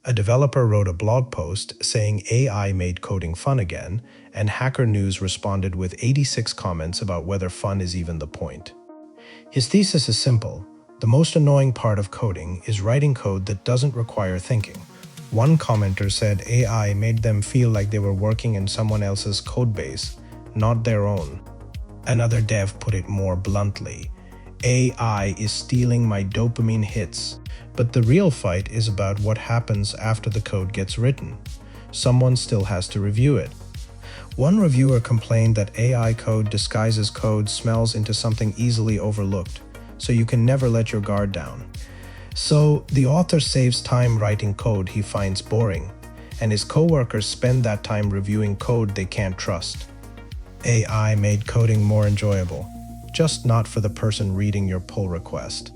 A developer wrote a blog post saying AI made coding fun again, and Hacker News responded with 86 comments about whether fun is even the point. His thesis is simple. The most annoying part of coding is writing code that doesn't require thinking. One commenter said AI made them feel like they were working in someone else's codebase, not their own. Another dev put it more bluntly. AI is stealing my dopamine hits. But the real fight is about what happens after the code gets written. Someone still has to review it. One reviewer complained that AI code disguises code smells into something easily overlooked, so you can never let your guard down. So the author saves time writing code he finds boring, and his coworkers spend that time reviewing code they can't trust. AI made coding more enjoyable, just not for the person reading your pull request.